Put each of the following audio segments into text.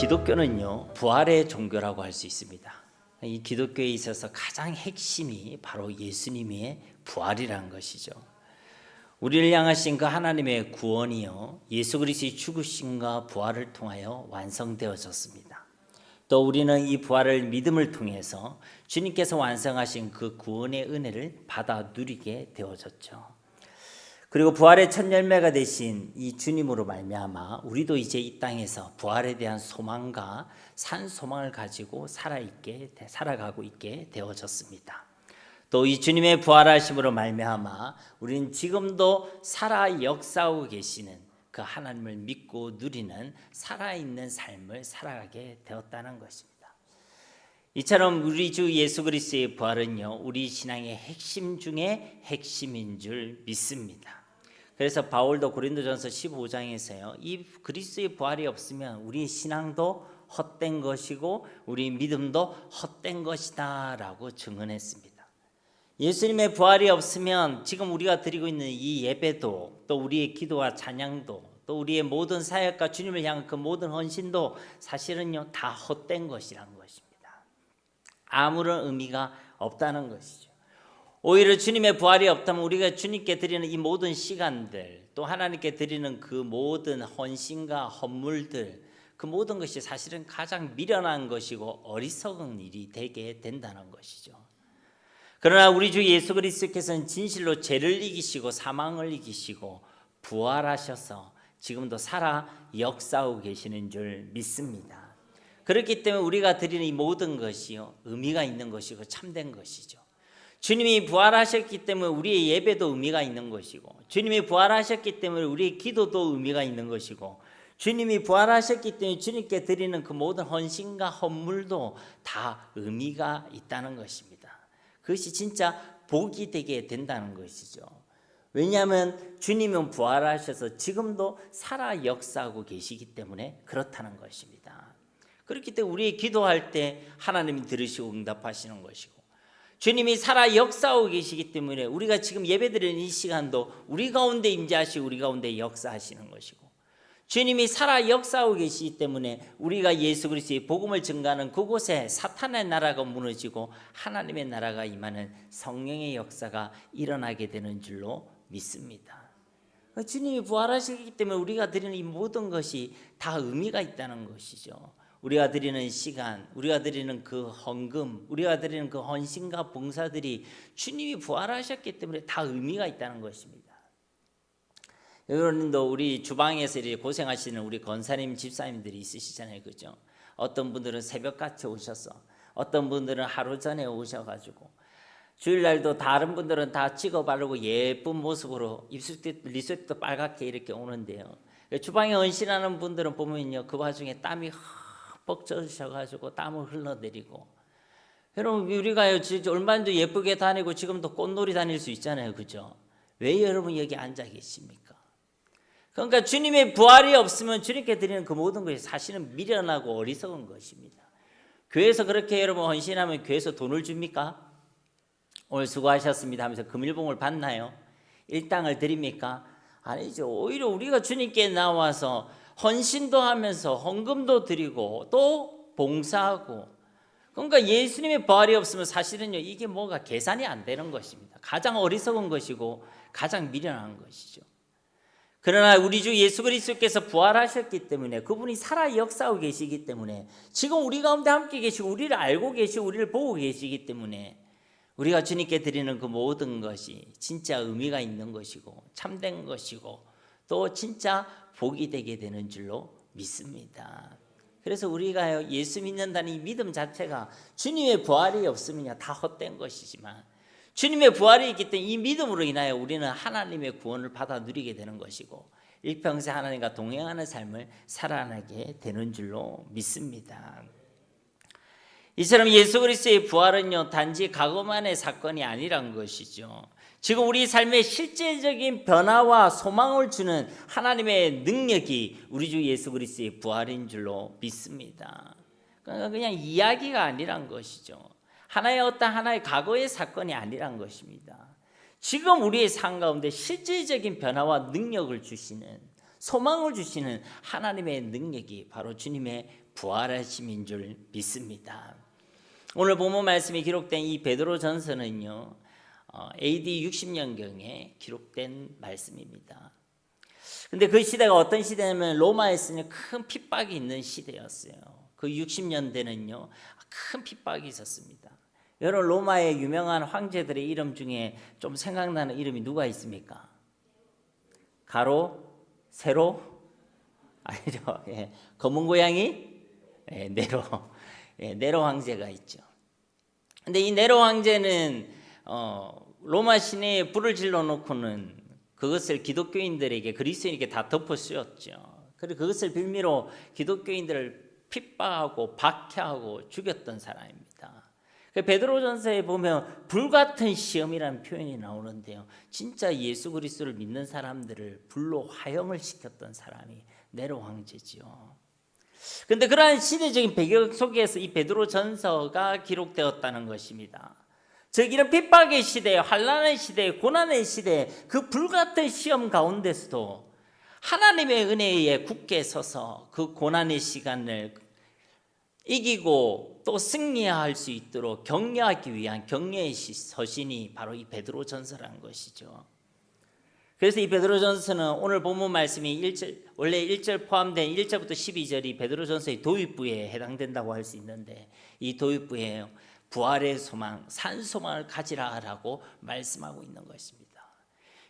기독교는요, 부활의 종교라고 할 수 있습니다. 이 기독교에 있어서 가장 핵심이 바로 예수님의 부활이라는 것이죠. 우리를 향하신 그 하나님의 구원이요, 예수 그리스도의 죽으심과 부활을 통하여 완성되어졌습니다. 또 우리는 이 부활을 믿음을 통해서 주님께서 완성하신 그 구원의 은혜를 받아 누리게 되어졌죠. 그리고 부활의 첫 열매가 되신 이 주님으로 말미암아 우리도 이제 이 땅에서 부활에 대한 소망과 산 소망을 가지고 살아가고 있게 되어졌습니다. 또 이 주님의 부활하심으로 말미암아 우리는 지금도 살아 역사하고 계시는 그 하나님을 믿고 누리는 살아있는 삶을 살아가게 되었다는 것입니다. 이처럼 우리 주 예수 그리스도의 부활은요, 우리 신앙의 핵심 중에 핵심인 줄 믿습니다. 그래서 바울도 고린도전서 15장에서요, 이 그리스도의 부활이 없으면 우리 신앙도 헛된 것이고 우리 믿음도 헛된 것이다 라고 증언했습니다. 예수님의 부활이 없으면 지금 우리가 드리고 있는 이 예배도, 또 우리의 기도와 찬양도, 또 우리의 모든 사역과 주님을 향한 그 모든 헌신도 사실은요 다 헛된 것이라는 것입니다. 아무런 의미가 없다는 것이죠. 오히려 주님의 부활이 없다면 우리가 주님께 드리는 이 모든 시간들, 또 하나님께 드리는 그 모든 헌신과 헌물들, 그 모든 것이 사실은 가장 미련한 것이고 어리석은 일이 되게 된다는 것이죠. 그러나 우리 주 예수 그리스도께서는 진실로 죄를 이기시고 사망을 이기시고 부활하셔서 지금도 살아 역사하고 계시는 줄 믿습니다. 그렇기 때문에 우리가 드리는 이 모든 것이요, 의미가 있는 것이고 참된 것이죠. 주님이 부활하셨기 때문에 우리의 예배도 의미가 있는 것이고, 주님이 부활하셨기 때문에 우리의 기도도 의미가 있는 것이고, 주님이 부활하셨기 때문에 주님께 드리는 그 모든 헌신과 헌물도 다 의미가 있다는 것입니다. 그것이 진짜 복이 되게 된다는 것이죠. 왜냐하면 주님은 부활하셔서 지금도 살아 역사하고 계시기 때문에 그렇다는 것입니다. 그렇기 때문에 우리 기도할 때 하나님이 들으시고 응답하시는 것이고, 주님이 살아 역사하고 계시기 때문에 우리가 지금 예배드리는 이 시간도 우리 가운데 임재하시고 우리 가운데 역사하시는 것이고, 주님이 살아 역사하고 계시기 때문에 우리가 예수 그리스도의 복음을 증거하는 그곳에 사탄의 나라가 무너지고 하나님의 나라가 임하는 성령의 역사가 일어나게 되는 줄로 믿습니다. 주님이 부활하시기 때문에 우리가 드리는 이 모든 것이 다 의미가 있다는 것이죠. 우리가 드리는 시간, 우리가 드리는 그 헌금, 우리가 드리는 그 헌신과 봉사들이 주님이 부활하셨기 때문에 다 의미가 있다는 것입니다. 여러분도 우리 주방에서 이렇게 고생하시는 우리 권사님, 집사님들이 있으시잖아요, 그죠? 어떤 분들은 새벽같이 오셔서, 어떤 분들은 하루 전에 오셔가지고, 주일날도 다른 분들은 다 찍어 바르고 예쁜 모습으로 립스틱도 빨갛게 이렇게 오는데요. 주방에 헌신하는 분들은 보면요, 그 와중에 땀이 흠뻑 젖으셔가지고 땀을 흘러내리고, 여러분 우리가요 얼마 전도 예쁘게 다니고 지금도 꽃놀이 다닐 수 있잖아요, 그죠? 왜 여러분 여기 앉아 계십니까? 그러니까 주님의 부활이 없으면 주님께 드리는 그 모든 것이 사실은 미련하고 어리석은 것입니다. 교회에서 그렇게 여러분 헌신하면 교회에서 돈을 줍니까? 오늘 수고하셨습니다 하면서 금일봉을 받나요? 일당을 드립니까? 아니죠. 오히려 우리가 주님께 나와서 헌신도 하면서 헌금도 드리고 또 봉사하고, 그러니까 예수님의 부활이 없으면 사실은요 이게 뭐가 계산이 안 되는 것입니다. 가장 어리석은 것이고 가장 미련한 것이죠. 그러나 우리 주 예수 그리스도께서 부활하셨기 때문에, 그분이 살아 역사하고 계시기 때문에, 지금 우리 가운데 함께 계시고 우리를 알고 계시고 우리를 보고 계시기 때문에 우리가 주님께 드리는 그 모든 것이 진짜 의미가 있는 것이고 참된 것이고 또 진짜 복이 되게 되는 줄로 믿습니다. 그래서 우리가 예수 믿는다는 이 믿음 자체가 주님의 부활이 없으면 다 헛된 것이지만, 주님의 부활이 있기 때문에 이 믿음으로 인하여 우리는 하나님의 구원을 받아 누리게 되는 것이고 일평생 하나님과 동행하는 삶을 살아나게 되는 줄로 믿습니다. 이처럼 예수 그리스도의 부활은요 단지 과거만의 사건이 아니란 것이죠. 지금 우리 삶의 실제적인 변화와 소망을 주는 하나님의 능력이 우리 주 예수 그리스도의 부활인 줄로 믿습니다. 그러니까 그냥 이야기가 아니란 것이죠. 하나의 과거의 사건이 아니란 것입니다. 지금 우리의 삶 가운데 실질적인 변화와 능력을 주시는, 소망을 주시는 하나님의 능력이 바로 주님의 부활하심인 줄 믿습니다. 오늘 본문 말씀이 기록된 이 베드로전서는요, AD 60년경에 기록된 말씀입니다. 근데 그 시대가 어떤 시대냐면 로마에서는 큰 핍박이 있는 시대였어요. 그 60년대는요, 큰 핍박이 있었습니다. 여러분, 로마의 유명한 황제들의 이름 중에 좀 생각나는 이름이 누가 있습니까? 가로, 세로, 아니죠. 예. 검은 고양이, 예, 네로, 예, 네로 황제가 있죠. 근데 이 네로 황제는 로마 시내에 불을 질러 놓고는 그것을 기독교인들에게, 그리스도인에게 다 덮어 씌웠죠. 그리고 그것을 빌미로 기독교인들을 핍박하고 박해하고 죽였던 사람입니다. 베드로전서에 보면 불같은 시험이라는 표현이 나오는데요, 진짜 예수 그리스도를 믿는 사람들을 불로 화형을 시켰던 사람이 네로 황제지요. 그런데 그러한 시대적인 배경 속에서 이 베드로전서가 기록되었다는 것입니다. 즉 이런 핍박의 시대, 환난의 시대, 고난의 시대, 그 불같은 시험 가운데서도 하나님의 은혜에 굳게 서서 그 고난의 시간을 이기고 또 승리할 수 있도록 격려하기 위한 격려의 서신이 바로 이 베드로전서라는 것이죠. 그래서 이 베드로전서는 오늘 본문 말씀이 1절, 원래 1절 포함된 1절부터 12절이 베드로전서의 도입부에 해당된다고 할 수 있는데, 이 도입부에 부활의 소망, 산 소망을 가지라라고 말씀하고 있는 것입니다.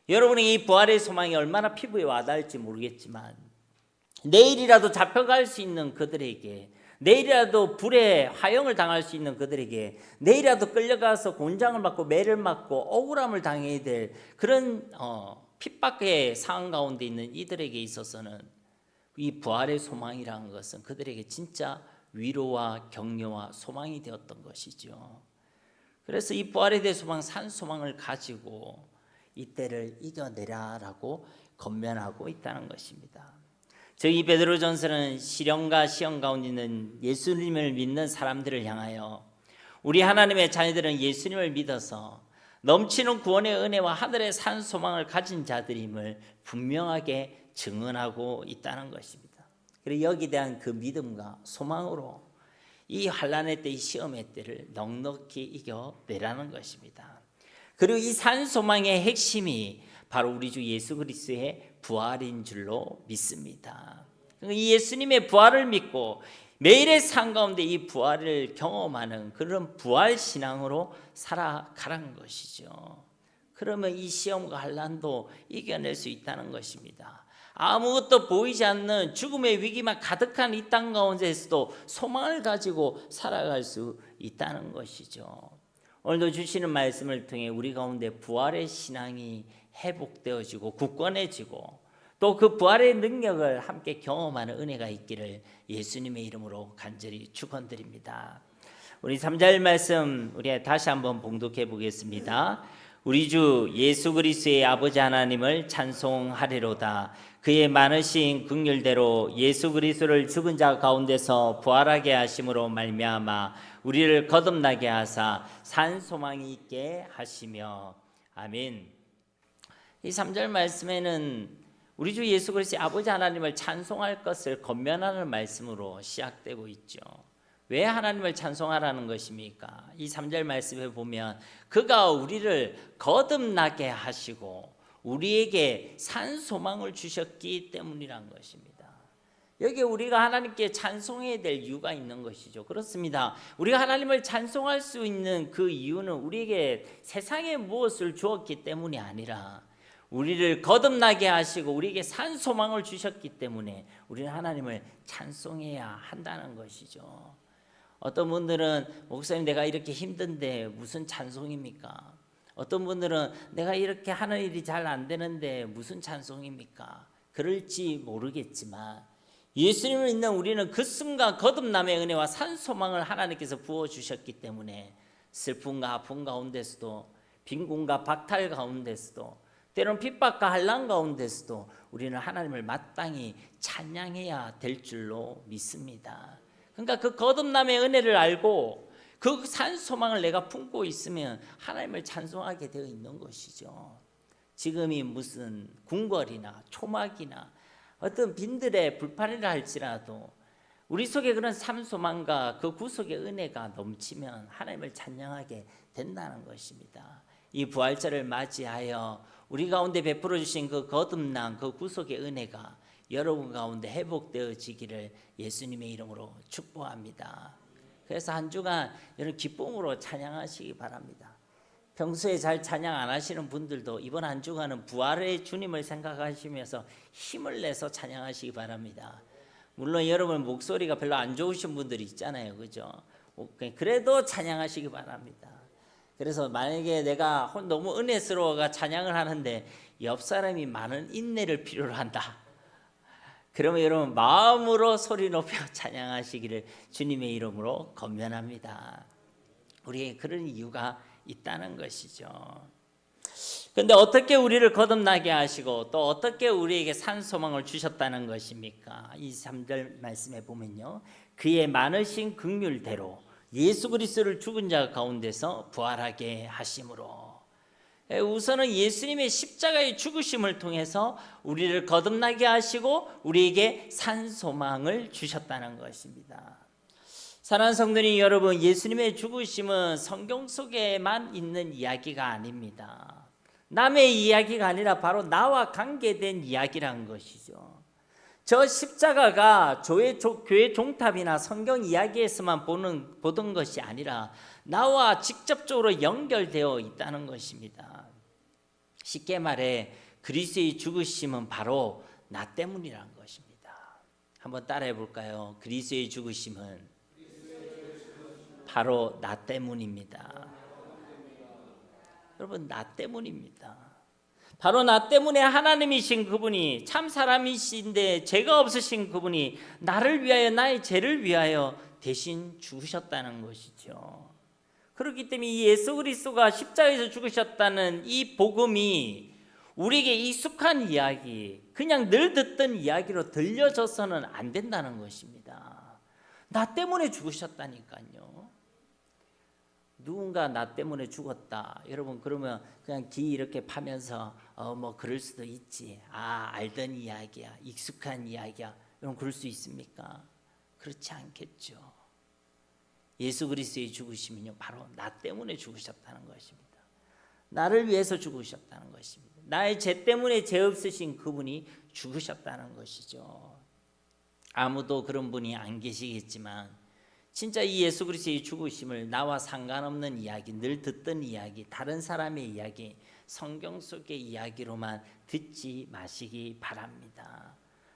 여러분이 이 부활의 소망이 얼마나 피부에 와닿을지 모르겠지만, 내일이라도 잡혀갈 수 있는 그들에게, 내일이라도 불에 화형을 당할 수 있는 그들에게, 내일이라도 끌려가서 곤장을 맞고 매를 맞고 억울함을 당해야 될 그런 핍박의 상황 가운데 있는 이들에게 있어서는 이 부활의 소망이라는 것은 그들에게 진짜 위로와 격려와 소망이 되었던 것이죠. 그래서 이 부활에 대해 소망, 산 소망을 가지고 이때를 이겨내라라고 권면하고 있다는 것입니다. 즉 이 베드로전서는 시련과 시험 가운데 있는 예수님을 믿는 사람들을 향하여 우리 하나님의 자녀들은 예수님을 믿어서 넘치는 구원의 은혜와 하늘의 산 소망을 가진 자들임을 분명하게 증언하고 있다는 것입니다. 그리고 여기에 대한 그 믿음과 소망으로 이 환난의 때, 이 시험의 때를 넉넉히 이겨내라는 것입니다. 그리고 이 산 소망의 핵심이 바로 우리 주 예수 그리스도의 부활인 줄로 믿습니다. 이 예수님의 부활을 믿고 매일의 삶 가운데 이 부활을 경험하는 그런 부활 신앙으로 살아가라는 것이죠. 그러면 이 시험과 환난도 이겨낼 수 있다는 것입니다. 아무것도 보이지 않는 죽음의 위기만 가득한 이 땅 가운데에서도 소망을 가지고 살아갈 수 있다는 것이죠. 오늘도 주시는 말씀을 통해 우리 가운데 부활의 신앙이 회복되어지고 굳건해지고 또 그 부활의 능력을 함께 경험하는 은혜가 있기를 예수님의 이름으로 간절히 축원드립니다. 우리 3절 말씀 우리 다시 한번 봉독해 보겠습니다. 우리 주 예수 그리스도의 아버지 하나님을 찬송하리로다. 그의 많으신 긍휼대로 예수 그리스도를 죽은 자 가운데서 부활하게 하심으로 말미암아 우리를 거듭나게 하사 산 소망이 있게 하시며. 아멘. 이 3절 말씀에는 우리 주 예수 그리스도의 아버지 하나님을 찬송할 것을 권면하는 말씀으로 시작되고 있죠. 왜 하나님을 찬송하라는 것입니까? 이 3절 말씀에 보면 그가 우리를 거듭나게 하시고 우리에게 산 소망을 주셨기 때문이란 것입니다. 여기 우리가 하나님께 찬송해야 될 이유가 있는 것이죠. 그렇습니다. 우리가 하나님을 찬송할 수 있는 그 이유는 우리에게 세상에 무엇을 주었기 때문이 아니라 우리를 거듭나게 하시고 우리에게 산 소망을 주셨기 때문에 우리는 하나님을 찬송해야 한다는 것이죠. 어떤 분들은 목사님 내가 이렇게 힘든데 무슨 찬송입니까? 어떤 분들은 내가 이렇게 하는 일이 잘 안 되는데 무슨 찬송입니까? 그럴지 모르겠지만 예수님을 믿는 우리는 그 순간 거듭남의 은혜와 산 소망을 하나님께서 부어주셨기 때문에 슬픔과 아픔 가운데서도 빈곤과 박탈 가운데서도 때로는 핍박과 환난 가운데서도 우리는 하나님을 마땅히 찬양해야 될 줄로 믿습니다. 그러니까 그 거듭남의 은혜를 알고 그 산 소망을 내가 품고 있으면 하나님을 찬송하게 되어 있는 것이죠. 지금이 무슨 궁궐이나 초막이나 어떤 빈들의 불판이라 할지라도 우리 속에 그런 삶 소망과 그 구속의 은혜가 넘치면 하나님을 찬양하게 된다는 것입니다. 이 부활절을 맞이하여 우리 가운데 베풀어 주신 그 거듭난 그 구속의 은혜가 여러분 가운데 회복되어지기를 예수님의 이름으로 축복합니다. 그래서 한 주간 여러분 기쁨으로 찬양하시기 바랍니다. 평소에 잘 찬양 안 하시는 분들도 이번 한 주간은 부활의 주님을 생각하시면서 힘을 내서 찬양하시기 바랍니다. 물론 여러분 목소리가 별로 안 좋으신 분들이 있잖아요, 그죠? 그래도 찬양하시기 바랍니다. 그래서 만약에 내가 너무 은혜스러워가 찬양을 하는데 옆 사람이 많은 인내를 필요로 한다, 그러면 여러분 마음으로 소리 높여 찬양하시기를 주님의 이름으로 권면합니다. 우리에게 그런 이유가 있다는 것이죠. 그런데 어떻게 우리를 거듭나게 하시고 또 어떻게 우리에게 산 소망을 주셨다는 것입니까? 이 3절 말씀에 보면요, 그의 많으신 긍휼대로 예수 그리스도를 죽은 자 가운데서 부활하게 하심으로. 우선은 예수님의 십자가의 죽으심을 통해서 우리를 거듭나게 하시고 우리에게 산 소망을 주셨다는 것입니다. 사랑하는 성도님 여러분, 예수님의 죽으심은 성경 속에만 있는 이야기가 아닙니다. 남의 이야기가 아니라 바로 나와 관계된 이야기란 것이죠. 저 십자가가 교회 종탑이나 성경 이야기에서만 보던 것이 아니라 나와 직접적으로 연결되어 있다는 것입니다. 쉽게 말해 그리스도의 죽으심은 바로 나 때문이란 것입니다. 한번 따라해 볼까요? 그리스도의 죽으심은 바로 나 때문입니다. 여러분, 나 때문입니다. 바로 나 때문에 하나님이신 그분이, 참 사람이신데 죄가 없으신 그분이 나를 위하여, 나의 죄를 위하여 대신 죽으셨다는 것이죠. 그렇기 때문에 이 예수 그리스도가 십자가에서 죽으셨다는 이 복음이 우리에게 익숙한 이야기, 그냥 늘 듣던 이야기로 들려져서는 안 된다는 것입니다. 나 때문에 죽으셨다니까요. 누군가 나 때문에 죽었다, 여러분 그러면 그냥 귀 이렇게 파면서 뭐 그럴 수도 있지, 알던 이야기야, 익숙한 이야기야, 여러분 그럴 수 있습니까? 그렇지 않겠죠. 예수 그리스도의 죽으심은요 바로 나 때문에 죽으셨다는 것입니다. 나를 위해서 죽으셨다는 것입니다. 나의 죄 때문에 죄 없으신 그분이 죽으셨다는 것이죠. 아무도 그런 분이 안 계시겠지만 진짜 이 예수 그리스도의 죽으심을 나와 상관없는 이야기, 늘 듣던 이야기, 다른 사람의 이야기, 성경 속의 이야기로만 듣지 마시기 바랍니다.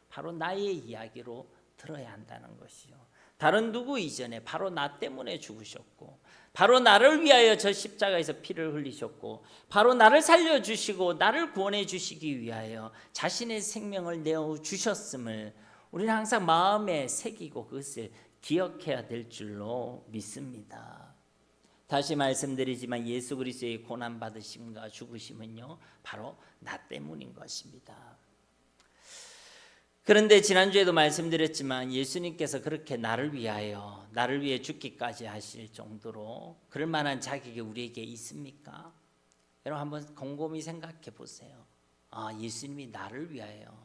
바로 나의 이야기로 들어야 한다는 것이요. 다른 누구 이전에 바로 나 때문에 죽으셨고, 바로 나를 위하여 저 십자가에서 피를 흘리셨고, 바로 나를 살려주시고 나를 구원해 주시기 위하여 자신의 생명을 내어주셨음을 우리는 항상 마음에 새기고 그것을 기억해야 될 줄로 믿습니다. 다시 말씀드리지만 예수 그리스도의 고난받으심과 죽으심은요 바로 나 때문인 것입니다. 그런데 지난주에도 말씀드렸지만 예수님께서 그렇게 나를 위해 죽기까지 하실 정도로 그럴 만한 자격이 우리에게 있습니까? 여러분 한번 곰곰이 생각해 보세요. 예수님이 나를 위하여,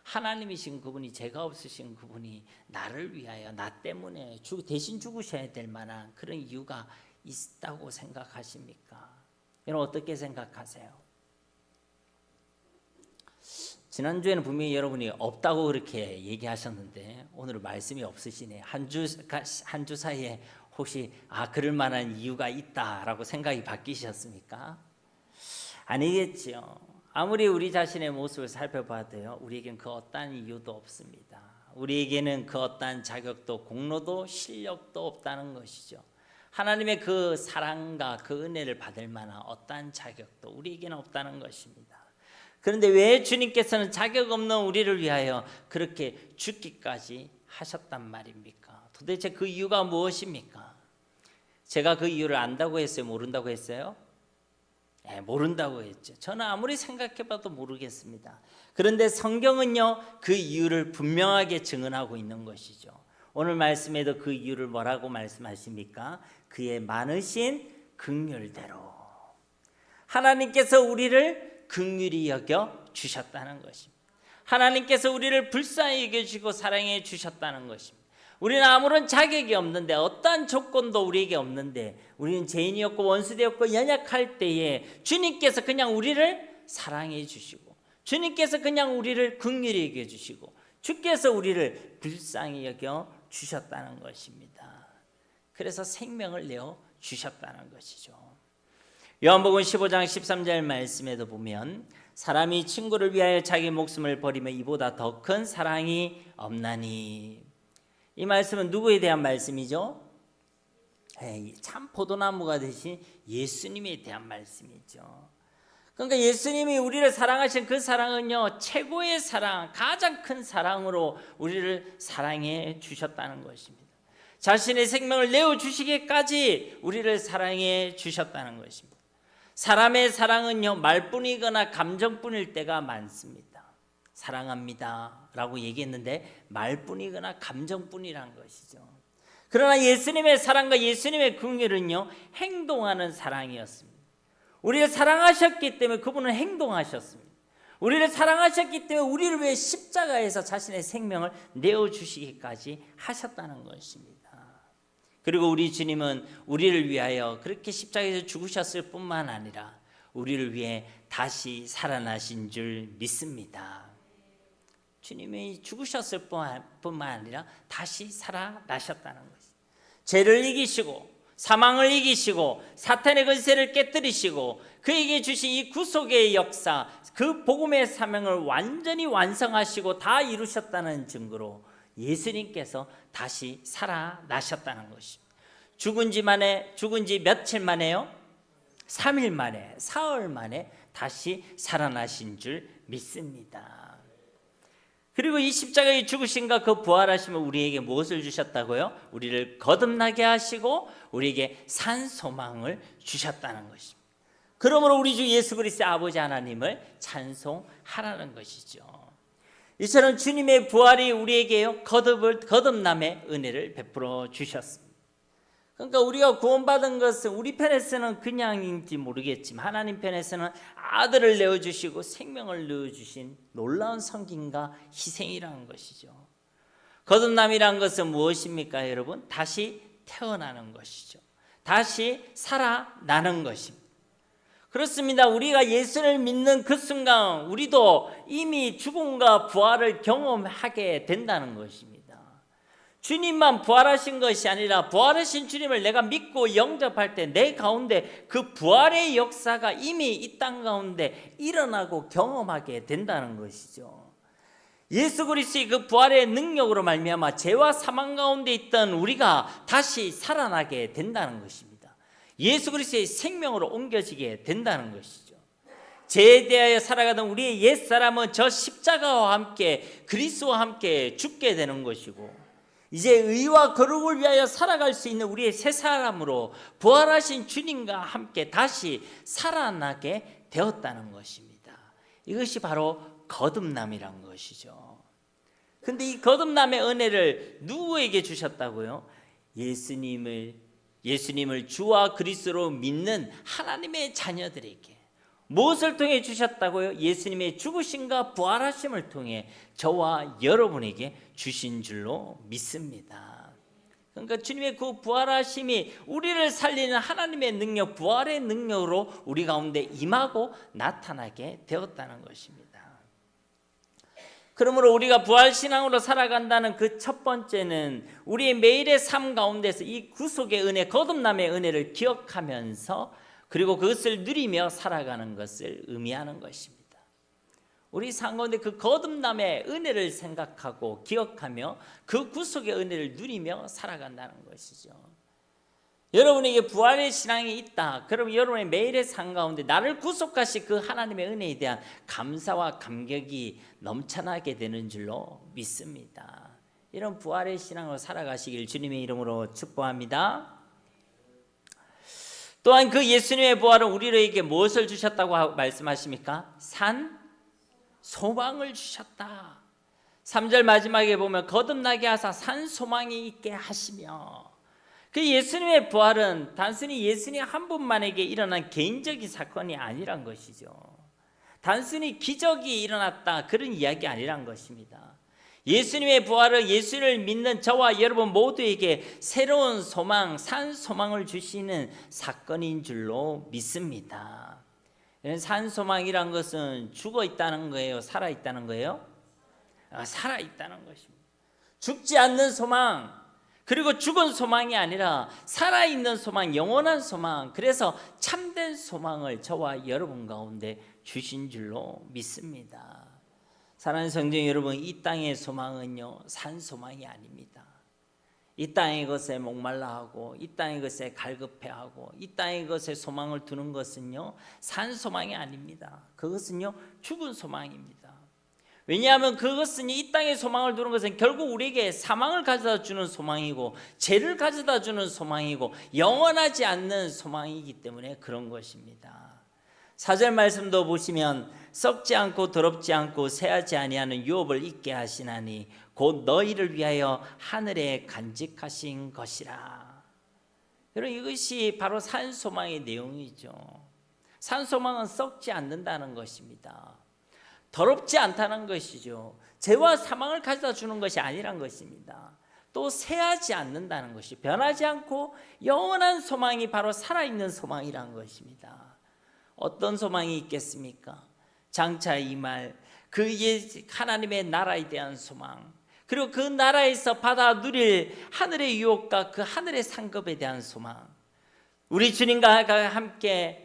하나님이신 그분이, 죄가 없으신 그분이 나를 위하여, 나 때문에 대신 죽으셔야 될 만한 그런 이유가 있다고 생각하십니까? 여러분 어떻게 생각하세요? 지난주에는 분명히 여러분이 없다고 그렇게 얘기하셨는데 오늘은 말씀이 없으시네. 한 주 사이에 혹시 그럴 만한 이유가 있다라고 생각이 바뀌셨습니까? 아니겠지요. 아무리 우리 자신의 모습을 살펴봐도요, 우리에겐 그 어떠한 이유도 없습니다. 우리에게는 그 어떠한 자격도 공로도 실력도 없다는 것이죠. 하나님의 그 사랑과 그 은혜를 받을 만한 어떠한 자격도 우리에게는 없다는 것입니다. 그런데 왜 주님께서는 자격 없는 우리를 위하여 그렇게 죽기까지 하셨단 말입니까? 도대체 그 이유가 무엇입니까? 제가 그 이유를 안다고 했어요? 모른다고 했어요? 모른다고 했죠. 저는 아무리 생각해봐도 모르겠습니다. 그런데 성경은요 그 이유를 분명하게 증언하고 있는 것이죠. 오늘 말씀에도 그 이유를 뭐라고 말씀하십니까? 그의 많으신 긍휼대로 하나님께서 우리를 긍휼히 여겨 주셨다는 것입니다. 하나님께서 우리를 불쌍히 여겨주시고 사랑해 주셨다는 것입니다. 우리는 아무런 자격이 없는데, 어떠한 조건도 우리에게 없는데, 우리는 죄인이었고 원수되었고 연약할 때에 주님께서 그냥 우리를 사랑해 주시고, 주님께서 그냥 우리를 긍휼히 여겨 주시고, 주께서 우리를 불쌍히 여겨 주셨다는 것입니다. 그래서 생명을 내어 주셨다는 것이죠. 요한복음 15장 13절 말씀에도 보면 사람이 친구를 위하여 자기 목숨을 버리면 이보다 더 큰 사랑이 없나니. 이 말씀은 누구에 대한 말씀이죠? 참 포도나무가 되신 예수님에 대한 말씀이죠. 그러니까 예수님이 우리를 사랑하신 그 사랑은요, 최고의 사랑, 가장 큰 사랑으로 우리를 사랑해 주셨다는 것입니다. 자신의 생명을 내어주시기까지 우리를 사랑해 주셨다는 것입니다. 사람의 사랑은요, 말뿐이거나 감정뿐일 때가 많습니다. 사랑합니다 라고 얘기했는데 말뿐이거나 감정뿐이란 것이죠. 그러나 예수님의 사랑과 예수님의 긍휼은요, 행동하는 사랑이었습니다. 우리를 사랑하셨기 때문에 그분은 행동하셨습니다. 우리를 사랑하셨기 때문에 우리를 위해 십자가에서 자신의 생명을 내어주시기까지 하셨다는 것입니다. 그리고 우리 주님은 우리를 위하여 그렇게 십자가에서 죽으셨을 뿐만 아니라 우리를 위해 다시 살아나신 줄 믿습니다. 주님이 죽으셨을 뿐만 아니라 다시 살아나셨다는 것입니다. 죄를 이기시고 사망을 이기시고 사탄의 권세를 깨뜨리시고 그에게 주신 이 구속의 역사, 그 복음의 사명을 완전히 완성하시고 다 이루셨다는 증거로 예수님께서 다시 살아나셨다는 것입니다. 죽은 지 며칠 만에요? 3일 만에, 사흘 만에 다시 살아나신 줄 믿습니다. 그리고 이 십자가의 죽으심과 그 부활하심은 우리에게 무엇을 주셨다고요? 우리를 거듭나게 하시고 우리에게 산 소망을 주셨다는 것입니다. 그러므로 우리 주 예수 그리스도의 아버지 하나님을 찬송하라는 것이죠. 이처럼 주님의 부활이 우리에게요, 거듭남의 은혜를 베풀어 주셨습니다. 그러니까 우리가 구원받은 것은 우리 편에서는 그냥인지 모르겠지만 하나님 편에서는 아들을 내어주시고 생명을 내어주신 놀라운 섬김과 희생이라는 것이죠. 거듭남이란 것은 무엇입니까, 여러분? 다시 태어나는 것이죠. 다시 살아나는 것입니다. 그렇습니다. 우리가 예수를 믿는 그 순간 우리도 이미 죽음과 부활을 경험하게 된다는 것입니다. 주님만 부활하신 것이 아니라 부활하신 주님을 내가 믿고 영접할 때 내 가운데 그 부활의 역사가 이미 이 땅 가운데 일어나고 경험하게 된다는 것이죠. 예수 그리스도의 그 부활의 능력으로 말미암아 죄와 사망 가운데 있던 우리가 다시 살아나게 된다는 것입니다. 예수 그리스도의 생명으로 옮겨지게 된다는 것이죠. 죄에 대하여 살아가던 우리의 옛사람은 저 십자가와 함께 그리스도와 함께 죽게 되는 것이고, 이제 의와 거룩을 위하여 살아갈 수 있는 우리의 새 사람으로 부활하신 주님과 함께 다시 살아나게 되었다는 것입니다. 이것이 바로 거듭남이란 것이죠. 그런데 이 거듭남의 은혜를 누구에게 주셨다고요? 예수님을 주와 그리스도로 믿는 하나님의 자녀들에게. 무엇을 통해 주셨다고요? 예수님의 죽으심과 부활하심을 통해 저와 여러분에게 주신 줄로 믿습니다. 그러니까 주님의 그 부활하심이 우리를 살리는 하나님의 능력, 부활의 능력으로 우리 가운데 임하고 나타나게 되었다는 것입니다. 그러므로 우리가 부활신앙으로 살아간다는 그 첫 번째는 우리의 매일의 삶 가운데서 이 구속의 은혜, 거듭남의 은혜를 기억하면서 그리고 그것을 누리며 살아가는 것을 의미하는 것입니다. 우리 삶 가운데 그 거듭남의 은혜를 생각하고 기억하며 그 구속의 은혜를 누리며 살아간다는 것이죠. 여러분에게 부활의 신앙이 있다. 그럼 여러분의 매일의 삶 가운데 나를 구속하신 그 하나님의 은혜에 대한 감사와 감격이 넘쳐나게 되는 줄로 믿습니다. 이런 부활의 신앙으로 살아가시길 주님의 이름으로 축복합니다. 또한 그 예수님의 부활은 우리에게 무엇을 주셨다고 말씀하십니까? 산 소망을 주셨다. 3절 마지막에 보면 거듭나게 하사 산 소망이 있게 하시며, 그 예수님의 부활은 단순히 예수님 한 분만에게 일어난 개인적인 사건이 아니란 것이죠. 단순히 기적이 일어났다 그런 이야기 아니란 것입니다. 예수님의 부활은 예수를 믿는 저와 여러분 모두에게 새로운 소망, 산 소망을 주시는 사건인 줄로 믿습니다. 산 소망이란 것은 죽어 있다는 거예요? 살아 있다는 거예요? 살아 있다는 것입니다. 죽지 않는 소망, 그리고 죽은 소망이 아니라 살아있는 소망, 영원한 소망, 그래서 참된 소망을 저와 여러분 가운데 주신 줄로 믿습니다. 사랑하는 성도 여러분, 이 땅의 소망은요, 산 소망이 아닙니다. 이 땅의 것에 목말라하고 이 땅의 것에 갈급해하고 이 땅의 것에 소망을 두는 것은요, 산 소망이 아닙니다. 그것은요, 죽은 소망입니다. 왜냐하면 그것은 이 땅의 소망을 두는 것은 결국 우리에게 사망을 가져다 주는 소망이고 죄를 가져다 주는 소망이고 영원하지 않는 소망이기 때문에 그런 것입니다. 4절 말씀도 보시면 썩지 않고 더럽지 않고 새하지 아니하는 유업을 있게 하시나니 곧 너희를 위하여 하늘에 간직하신 것이라. 여러분, 이것이 바로 산소망의 내용이죠. 산소망은 썩지 않는다는 것입니다. 더럽지 않다는 것이죠. 죄와 사망을 가져다 주는 것이 아니란 것입니다. 또 새하지 않는다는 것이, 변하지 않고 영원한 소망이 바로 살아있는 소망이란 것입니다. 어떤 소망이 있겠습니까? 장차 이 말, 그 하나님의 나라에 대한 소망, 그리고 그 나라에서 받아 누릴 하늘의 유혹과 그 하늘의 상급에 대한 소망, 우리 주님과 함께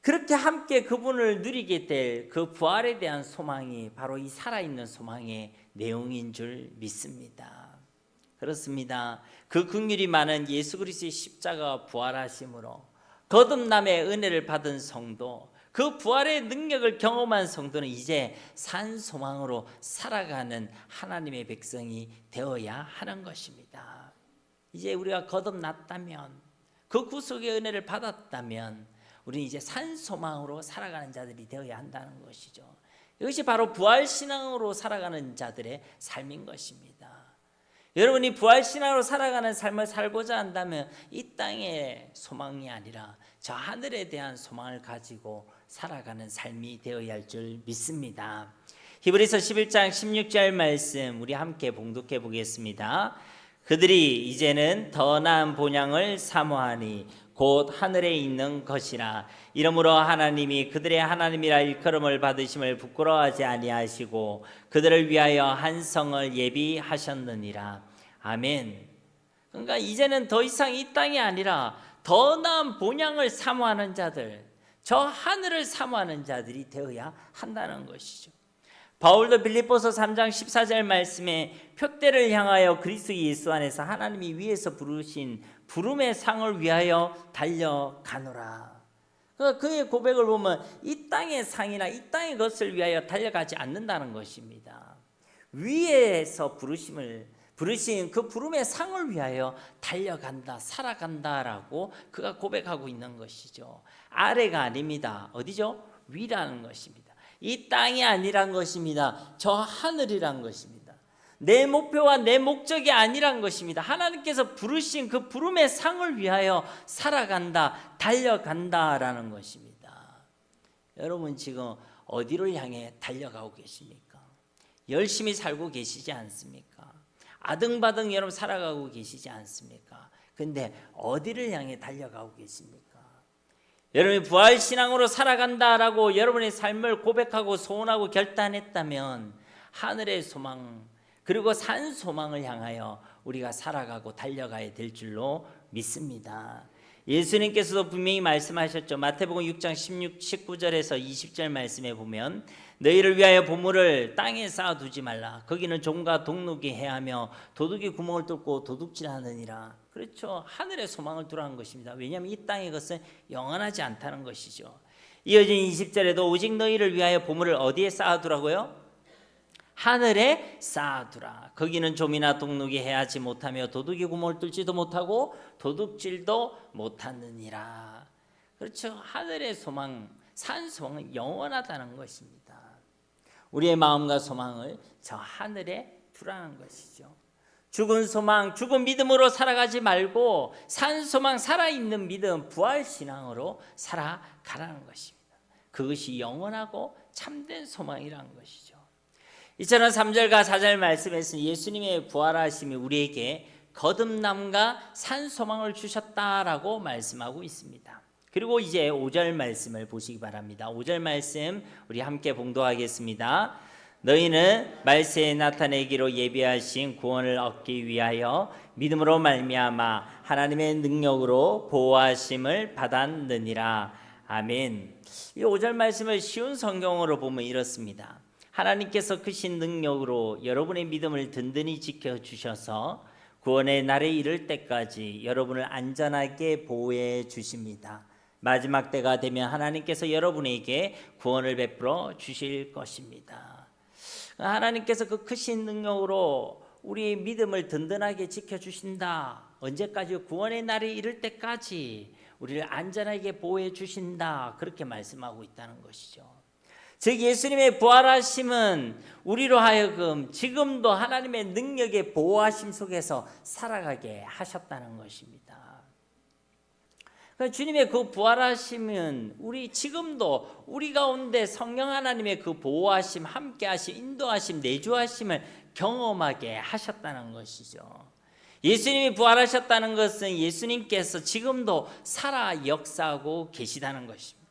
그렇게 함께 그분을 누리게 될 그 부활에 대한 소망이 바로 이 살아있는 소망의 내용인 줄 믿습니다. 그렇습니다. 그 긍휼이 많은 예수 그리스도의 십자가 부활하심으로 거듭남의 은혜를 받은 성도, 그 부활의 능력을 경험한 성도는 이제 산 소망으로 살아가는 하나님의 백성이 되어야 하는 것입니다. 이제 우리가 거듭났다면, 그 구속의 은혜를 받았다면 우리는 이제 산 소망으로 살아가는 자들이 되어야 한다는 것이죠. 이것이 바로 부활신앙으로 살아가는 자들의 삶인 것입니다. 여러분이 부활신앙으로 살아가는 삶을 살고자 한다면 이 땅의 소망이 아니라 저 하늘에 대한 소망을 가지고 살아가는 삶이 되어야 할 줄 믿습니다. 히브리서 11장 16절 말씀 우리 함께 봉독해 보겠습니다. 그들이 이제는 더 나은 본향을 사모하니 곧 하늘에 있는 것이라. 이러므로 하나님이 그들의 하나님이라 일컬음을 받으심을 부끄러워하지 아니하시고 그들을 위하여 한 성을 예비하셨느니라. 아멘. 그러니까 이제는 더 이상 이 땅이 아니라 더 나은 본향을 사모하는 자들, 저 하늘을 사모하는 자들이 되어야 한다는 것이죠. 바울도 빌립보서 3장 14절 말씀에 표대를 향하여 그리스도 예수 안에서 하나님이 위에서 부르신 부름의 상을 위하여 달려가노라. 그의 고백을 보면 이 땅의 상이나 이 땅의 것을 위하여 달려가지 않는다는 것입니다. 위에서 부르신 그 부름의 상을 위하여 달려간다, 살아간다라고 그가 고백하고 있는 것이죠. 아래가 아닙니다. 어디죠? 위라는 것입니다. 이 땅이 아니란 것입니다. 저 하늘이란 것입니다. 내 목표와 내 목적이 아니란 것입니다. 하나님께서 부르신 그 부름의 상을 위하여 살아간다, 달려간다라는 것입니다. 여러분 지금 어디를 향해 달려가고 계십니까? 열심히 살고 계시지 않습니까? 아등바등 여러분 살아가고 계시지 않습니까? 근데 어디를 향해 달려가고 계십니까? 여러분이 부활신앙으로 살아간다라고 여러분의 삶을 고백하고 소원하고 결단했다면 하늘의 소망 그리고 산 소망을 향하여 우리가 살아가고 달려가야 될 줄로 믿습니다. 예수님께서도 분명히 말씀하셨죠. 마태복음 6장 19절에서 20절 말씀에 보면 너희를 위하여 보물을 땅에 쌓아두지 말라. 거기는 종과 동록이 해하며 도둑이 구멍을 뚫고 도둑질하느니라. 그렇죠. 하늘의 소망을 두라는 것입니다. 왜냐하면 이 땅의 것은 영원하지 않다는 것이죠. 이어진 20절에도 오직 너희를 위하여 보물을 어디에 쌓아두라고요? 하늘에 쌓아두라. 거기는 좀이나 동록이 해하지 못하며 도둑이 구멍을 뚫지도 못하고 도둑질도 못하느니라. 그렇죠. 하늘의 소망, 산 소망은 영원하다는 것입니다. 우리의 마음과 소망을 저 하늘에 두라는 것이죠. 죽은 소망, 죽은 믿음으로 살아가지 말고 산 소망, 살아있는 믿음, 부활신앙으로 살아가라는 것입니다. 그것이 영원하고 참된 소망이라는 것이죠. 이처럼 3절과 4절 말씀에서 예수님의 부활하심이 우리에게 거듭남과 산 소망을 주셨다라고 말씀하고 있습니다. 그리고 이제 5절 말씀을 보시기 바랍니다. 5절 말씀 우리 함께 봉독하겠습니다. 너희는 말세에 나타내기로 예비하신 구원을 얻기 위하여 믿음으로 말미암아 하나님의 능력으로 보호하심을 받았느니라. 아멘. 이 5절 말씀을 쉬운 성경으로 보면 이렇습니다. 하나님께서 크신 능력으로 여러분의 믿음을 든든히 지켜주셔서 구원의 날에 이를 때까지 여러분을 안전하게 보호해 주십니다. 마지막 때가 되면 하나님께서 여러분에게 구원을 베풀어 주실 것입니다. 하나님께서 그 크신 능력으로 우리의 믿음을 든든하게 지켜주신다. 언제까지? 구원의 날이 이를 때까지 우리를 안전하게 보호해 주신다. 그렇게 말씀하고 있다는 것이죠. 즉 예수님의 부활하심은 우리로 하여금 지금도 하나님의 능력의 보호하심 속에서 살아가게 하셨다는 것입니다. 그러니까 주님의 그 부활하심은 우리 지금도 우리 가운데 성령 하나님의 그 보호하심, 함께하심, 인도하심, 내주하심을 경험하게 하셨다는 것이죠. 예수님이 부활하셨다는 것은 예수님께서 지금도 살아 역사하고 계시다는 것입니다.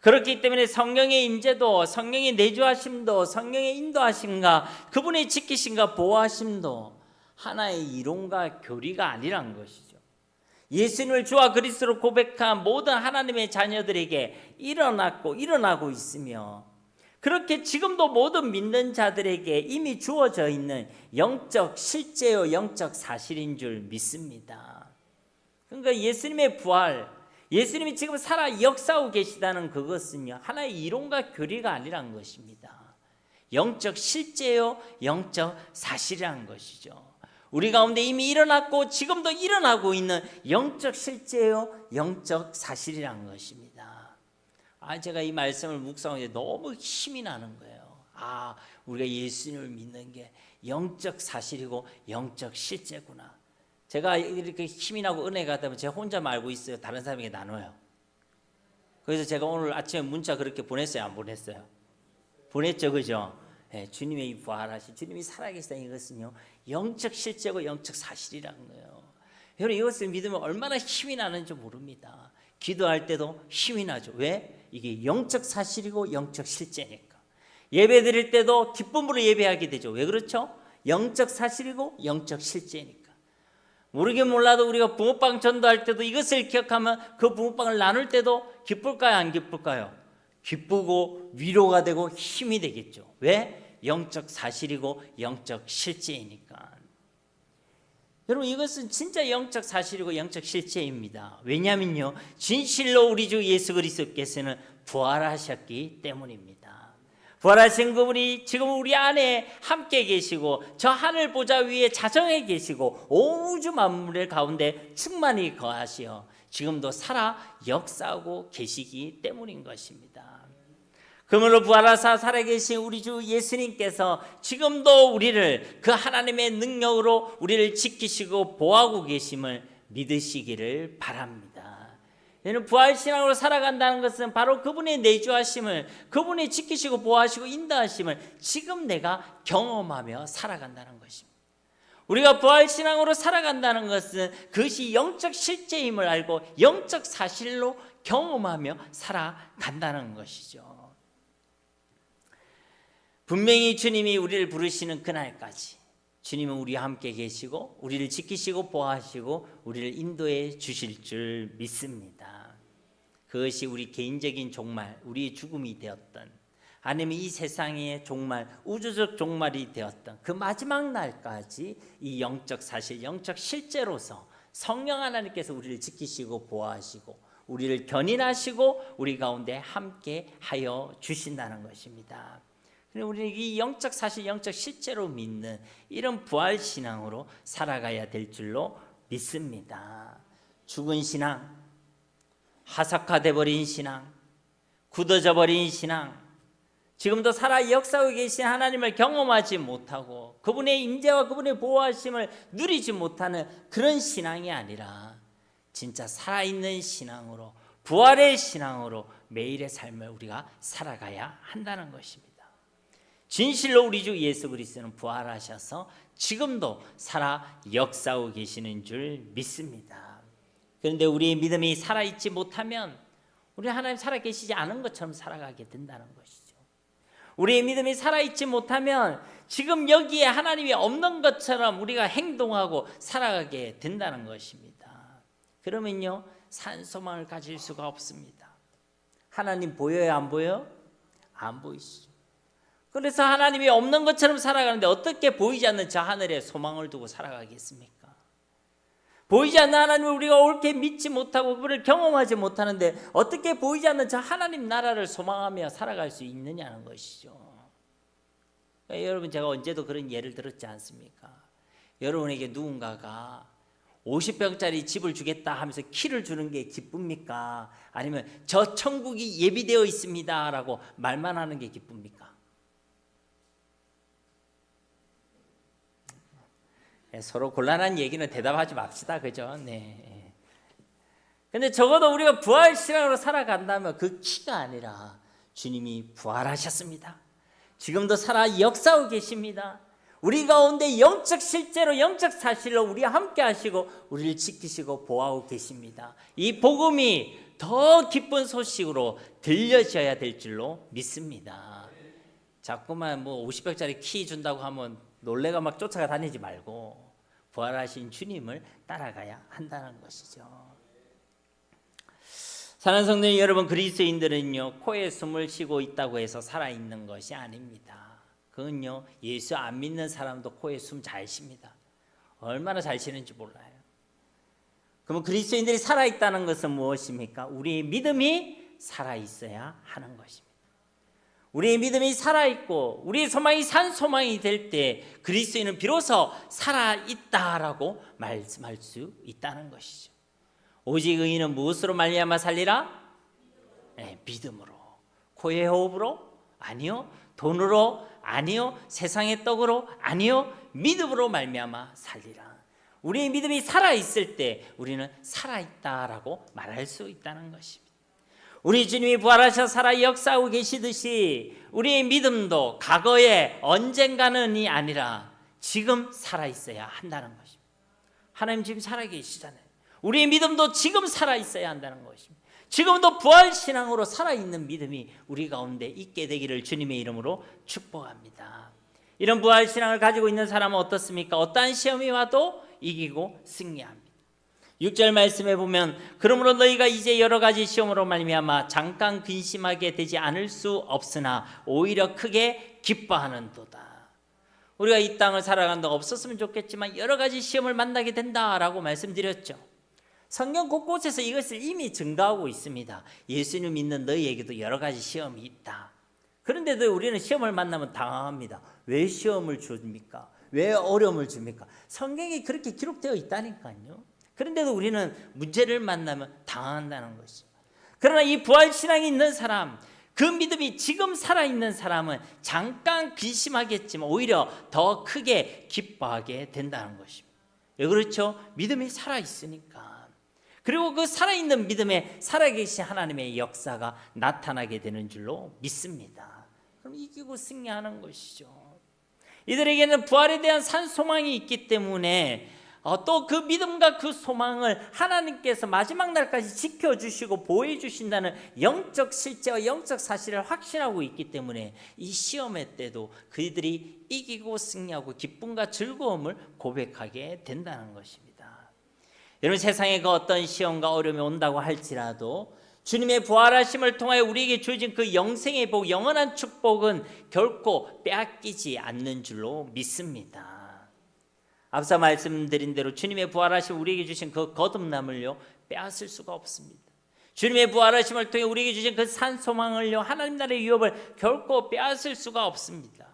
그렇기 때문에 성령의 임재도, 성령의 내주하심도, 성령의 인도하심과 그분의 지키심과 보호하심도 하나의 이론과 교리가 아니란 것이죠. 예수님을 주와 그리스도로 고백한 모든 하나님의 자녀들에게 일어나고 있으며 그렇게 지금도 모든 믿는 자들에게 이미 주어져 있는 영적 실제요 영적 사실인 줄 믿습니다. 그러니까 예수님의 부활, 예수님이 지금 살아 역사하고 계시다는 그것은요 하나의 이론과 교리가 아니란 것입니다. 영적 실제요 영적 사실이란 것이죠. 우리 가운데 이미 일어났고 지금도 일어나고 있는 영적 실제요 영적 사실이란 것입니다. 제가 이 말씀을 묵상하는데 너무 힘이 나는 거예요. 우리가 예수님을 믿는 게 영적 사실이고 영적 실제구나. 제가 이렇게 힘이 나고 은혜가 되면 제가 혼자 알고 있어요. 다른 사람에게 나눠요. 그래서 제가 오늘 아침에 문자 그렇게 보냈어요? 안 보냈어요? 보냈죠, 그죠? 네, 주님의 이 부활하신 주님이 살아계시다 이것은요 영적 실제고 영적 사실이라는 거예요. 여러분 이것을 믿으면 얼마나 힘이 나는지 모릅니다. 기도할 때도 힘이 나죠. 왜? 이게 영적 사실이고 영적 실제니까. 예배 드릴 때도 기쁨으로 예배하게 되죠. 왜 그렇죠? 영적 사실이고 영적 실제니까. 모르긴 몰라도 우리가 붕어빵 전도할 때도 이것을 기억하면 그 붕어빵을 나눌 때도 기쁠까요? 안 기쁠까요? 기쁘고 위로가 되고 힘이 되겠죠. 왜? 영적 사실이고 영적 실제이니까. 여러분 이것은 진짜 영적 사실이고 영적 실제입니다. 왜냐하면요 진실로 우리 주 예수 그리스도께서는 부활하셨기 때문입니다. 부활하신 그분이 지금 우리 안에 함께 계시고 저 하늘 보좌 위에 자정해 계시고 온 우주 만물의 가운데 충만히 거하시어 지금도 살아 역사하고 계시기 때문인 것입니다. 그러므로 부활하사 살아계신 우리 주 예수님께서 지금도 우리를 그 하나님의 능력으로 우리를 지키시고 보호하고 계심을 믿으시기를 바랍니다. 여러분 부활신앙으로 살아간다는 것은 바로 그분의 내주하심을, 그분의 지키시고 보호하시고 인도하심을 지금 내가 경험하며 살아간다는 것입니다. 우리가 부활신앙으로 살아간다는 것은 그것이 영적 실제임을 알고 영적 사실로 경험하며 살아간다는 것이죠. 분명히 주님이 우리를 부르시는 그날까지 주님은 우리와 함께 계시고 우리를 지키시고 보호하시고 우리를 인도해 주실 줄 믿습니다. 그것이 우리 개인적인 종말, 우리의 죽음이 되었던 아니면 이 세상의 종말, 우주적 종말이 되었던 그 마지막 날까지 이 영적 사실, 영적 실제로서 성령 하나님께서 우리를 지키시고 보호하시고 우리를 견인하시고 우리 가운데 함께 하여 주신다는 것입니다. 우리는 이 영적 사실, 영적 실제로 믿는 이런 부활 신앙으로 살아가야 될 줄로 믿습니다. 죽은 신앙, 하삭화돼 버린 신앙, 굳어져 버린 신앙, 지금도 살아 역사하고 계신 하나님을 경험하지 못하고 그분의 임재와 그분의 보호하심을 누리지 못하는 그런 신앙이 아니라 진짜 살아있는 신앙으로, 부활의 신앙으로 매일의 삶을 우리가 살아가야 한다는 것입니다. 진실로 우리 주 예수 그리스도는 부활하셔서 지금도 살아 역사하고 계시는 줄 믿습니다. 그런데 우리의 믿음이 살아있지 못하면 우리 하나님 살아계시지 않은 것처럼 살아가게 된다는 것이죠. 우리의 믿음이 살아있지 못하면 지금 여기에 하나님이 없는 것처럼 우리가 행동하고 살아가게 된다는 것입니다. 그러면요, 산소망을 가질 수가 없습니다. 하나님 보여요, 안 보여요? 안 보이시죠. 그래서 하나님이 없는 것처럼 살아가는데 어떻게 보이지 않는 저 하늘에 소망을 두고 살아가겠습니까? 보이지 않는 하나님을 우리가 옳게 믿지 못하고 그를 경험하지 못하는데 어떻게 보이지 않는 저 하나님 나라를 소망하며 살아갈 수 있느냐는 것이죠. 여러분, 제가 언제도 그런 예를 들었지 않습니까? 여러분에게 누군가가 50평짜리 집을 주겠다 하면서 키를 주는 게 기쁩니까? 아니면 저 천국이 예비되어 있습니다 라고 말만 하는 게 기쁩니까? 서로 곤란한 얘기는 대답하지 맙시다, 그죠? 네. 근데 적어도 우리가 부활신앙으로 살아간다면 그 키가 아니라 주님이 부활하셨습니다. 지금도 살아 역사하고 계십니다. 우리 가운데 영적 실제로 영적 사실로 우리와 함께 하시고 우리를 지키시고 보호하고 계십니다. 이 복음이 더 기쁜 소식으로 들려져야 될 줄로 믿습니다. 자꾸만 뭐 50백짜리 키 준다고 하면 놀래가 막 쫓아가 다니지 말고 부활하신 주님을 따라가야 한다는 것이죠. 사랑하는 성도님 여러분, 그리스도인들은요, 코에 숨을 쉬고 있다고 해서 살아있는 것이 아닙니다. 그건요, 예수 안 믿는 사람도 코에 숨 잘 쉽니다. 얼마나 잘 쉬는지 몰라요. 그러면 그리스도인들이 살아있다는 것은 무엇입니까? 우리의 믿음이 살아있어야 하는 것입니다. 우리의 믿음이 살아있고 우리의 소망이 산 소망이 될 때 그리스도인은 비로소 살아있다라고 말씀할 수 있다는 것이죠. 오직 의인은 무엇으로 말미암아 살리라? 네, 믿음으로. 코의 호흡으로? 아니요. 돈으로? 아니요. 세상의 떡으로? 아니요. 믿음으로 말미암아 살리라. 우리의 믿음이 살아있을 때 우리는 살아있다라고 말할 수 있다는 것입니다. 우리 주님이 부활하셔 살아 역사하고 계시듯이 우리의 믿음도 과거에 언젠가는이 아니라 지금 살아있어야 한다는 것입니다. 하나님 지금 살아계시잖아요. 우리의 믿음도 지금 살아있어야 한다는 것입니다. 지금도 부활신앙으로 살아있는 믿음이 우리 가운데 있게 되기를 주님의 이름으로 축복합니다. 이런 부활신앙을 가지고 있는 사람은 어떻습니까? 어떠한 시험이 와도 이기고 승리합니다. 6절 말씀에 보면 그러므로 너희가 이제 여러 가지 시험으로 말미암아 잠깐 근심하게 되지 않을 수 없으나 오히려 크게 기뻐하는도다. 우리가 이 땅을 살아간다고 없었으면 좋겠지만 여러 가지 시험을 만나게 된다라고 말씀드렸죠. 성경 곳곳에서 이것을 이미 증가하고 있습니다. 예수님 믿는 너희에게도 여러 가지 시험이 있다. 그런데도 우리는 시험을 만나면 당황합니다. 왜 시험을 줍니까? 왜 어려움을 줍니까? 성경에 그렇게 기록되어 있다니까요. 그런데도 우리는 문제를 만나면 당황한다는 것입니다. 그러나 이 부활신앙이 있는 사람, 그 믿음이 지금 살아있는 사람은 잠깐 근심하겠지만 오히려 더 크게 기뻐하게 된다는 것입니다. 왜 그렇죠? 믿음이 살아있으니까. 그리고 그 살아있는 믿음에 살아계신 하나님의 역사가 나타나게 되는 줄로 믿습니다. 그럼 이기고 승리하는 것이죠. 이들에게는 부활에 대한 산 소망이 있기 때문에 또 그 믿음과 그 소망을 하나님께서 마지막 날까지 지켜주시고 보호해 주신다는 영적 실제와 영적 사실을 확신하고 있기 때문에 이 시험의 때도 그들이 이기고 승리하고 기쁨과 즐거움을 고백하게 된다는 것입니다. 여러분, 세상에 그 어떤 시험과 어려움이 온다고 할지라도 주님의 부활하심을 통하여 우리에게 주어진 그 영생의 복, 영원한 축복은 결코 빼앗기지 않는 줄로 믿습니다. 앞서 말씀드린 대로 주님의 부활하심 우리에게 주신 그 거듭남을요 빼앗을 수가 없습니다. 주님의 부활하심을 통해 우리에게 주신 그 산 소망을요 하나님 나라의 유업을 결코 빼앗을 수가 없습니다.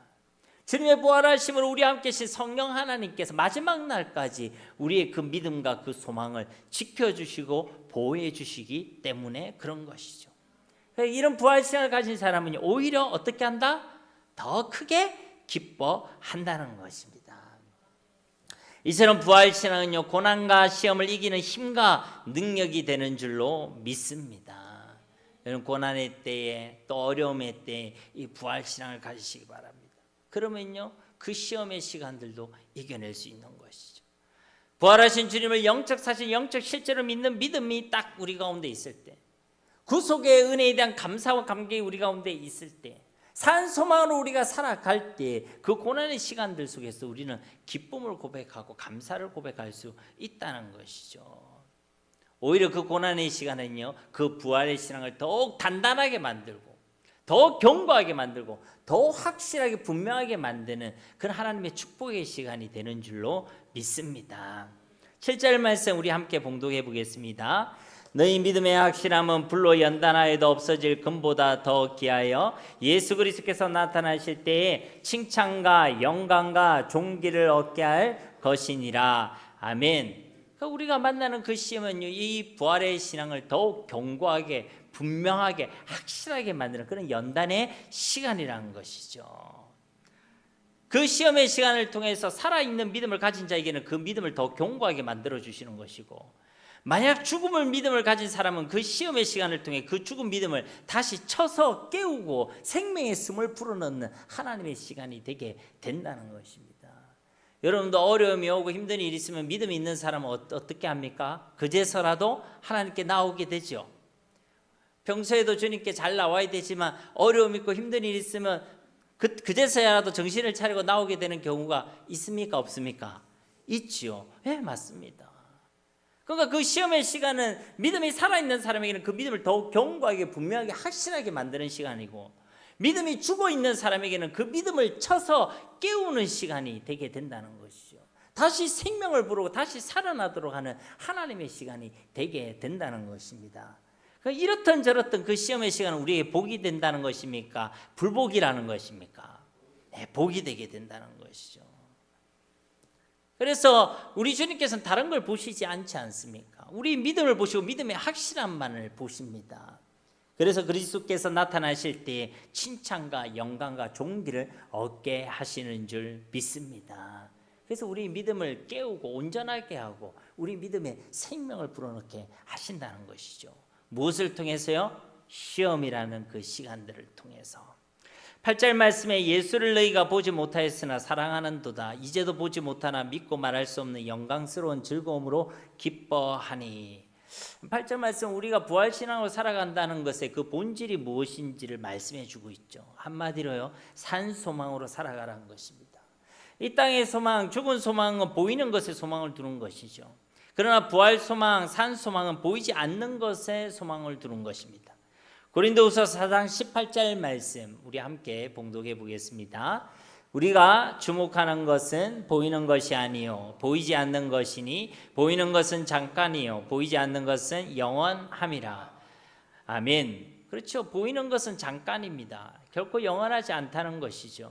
주님의 부활하심으로 우리와 함께 계신 성령 하나님께서 마지막 날까지 우리의 그 믿음과 그 소망을 지켜주시고 보호해 주시기 때문에 그런 것이죠. 이런 부활신앙을 가진 사람은 오히려 어떻게 한다? 더 크게 기뻐한다는 것입니다. 이처럼 부활신앙은요 고난과 시험을 이기는 힘과 능력이 되는 줄로 믿습니다. 여러분, 고난의 때에 또 어려움의 때에 이 부활신앙을 가지시기 바랍니다. 그러면요 그 시험의 시간들도 이겨낼 수 있는 것이죠. 부활하신 주님을 영적 사실, 영적 실제로 믿는 믿음이 딱 우리 가운데 있을 때, 구속의 은혜에 대한 감사와 감격이 우리 가운데 있을 때, 산 소망으로 우리가 살아갈 때 그 고난의 시간들 속에서 우리는 기쁨을 고백하고 감사를 고백할 수 있다는 것이죠. 오히려 그 고난의 시간은요 그 부활의 신앙을 더욱 단단하게 만들고 더 견고하게 만들고 더 확실하게 분명하게 만드는 그런 하나님의 축복의 시간이 되는 줄로 믿습니다. 7절 말씀 우리 함께 봉독해 보겠습니다. 너희 믿음의 확실함은 불로 연단하여도 없어질 금보다 더 귀하여 예수 그리스도께서 나타나실 때에 칭찬과 영광과 존귀를 얻게 할 것이니라. 아멘. 우리가 만나는 그 시험은요 이 부활의 신앙을 더욱 견고하게 분명하게 확실하게 만드는 그런 연단의 시간이라는 것이죠. 그 시험의 시간을 통해서 살아있는 믿음을 가진 자에게는 그 믿음을 더 견고하게 만들어주시는 것이고, 만약 죽음을 믿음을 가진 사람은 그 시험의 시간을 통해 그 죽은 믿음을 다시 쳐서 깨우고 생명의 숨을 불어넣는 하나님의 시간이 되게 된다는 것입니다. 여러분도 어려움이 오고 힘든 일이 있으면 믿음이 있는 사람은 어떻게 합니까? 그제서라도 하나님께 나오게 되죠. 평소에도 주님께 잘 나와야 되지만 어려움 있고 힘든 일이 있으면 그제서야라도 정신을 차리고 나오게 되는 경우가 있습니까? 없습니까? 있지요. 네, 맞습니다. 그러니까 그 시험의 시간은 믿음이 살아있는 사람에게는 그 믿음을 더욱 견고하게 분명하게 확실하게 만드는 시간이고, 믿음이 죽어있는 사람에게는 그 믿음을 쳐서 깨우는 시간이 되게 된다는 것이죠. 다시 생명을 부르고 다시 살아나도록 하는 하나님의 시간이 되게 된다는 것입니다. 이렇든 저렇든 그 시험의 시간은 우리에게 복이 된다는 것입니까? 불복이라는 것입니까? 네, 복이 되게 된다는 것이죠. 그래서 우리 주님께서는 다른 걸 보시지 않지 않습니까? 우리 믿음을 보시고 믿음의 확실함만을 보십니다. 그래서 그리스도께서 나타나실 때 칭찬과 영광과 존귀를 얻게 하시는 줄 믿습니다. 그래서 우리 믿음을 깨우고 온전하게 하고 우리 믿음에 생명을 불어넣게 하신다는 것이죠. 무엇을 통해서요? 시험이라는 그 시간들을 통해서. 8절 말씀에 예수를 너희가 보지 못하였으나 사랑하는도다. 이제도 보지 못하나 믿고 말할 수 없는 영광스러운 즐거움으로 기뻐하니. 8절 말씀 우리가 부활신앙으로 살아간다는 것의 그 본질이 무엇인지를 말씀해 주고 있죠. 한마디로요 산소망으로 살아가라는 것입니다. 이 땅의 소망, 죽은 소망은 보이는 것에 소망을 두는 것이죠. 그러나 부활 소망, 산 소망은 보이지 않는 것에 소망을 두는 것입니다. 고린도후서 4장 18절 말씀 우리 함께 봉독해 보겠습니다. 우리가 주목하는 것은 보이는 것이 아니요 보이지 않는 것이니 보이는 것은 잠깐이요 보이지 않는 것은 영원함이라. 아멘. 그렇죠. 보이는 것은 잠깐입니다. 결코 영원하지 않다는 것이죠.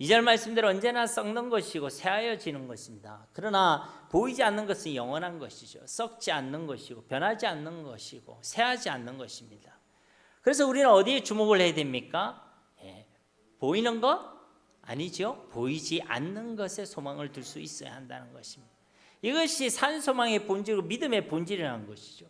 2절 말씀대로 언제나 썩는 것이고 새하여지는 것입니다. 그러나 보이지 않는 것은 영원한 것이죠. 썩지 않는 것이고 변하지 않는 것이고 새하지 않는 것입니다. 그래서 우리는 어디에 주목을 해야 됩니까? 보이는 것? 아니죠. 보이지 않는 것에 소망을 둘 수 있어야 한다는 것입니다. 이것이 산소망의 본질이고 믿음의 본질이라는 것이죠.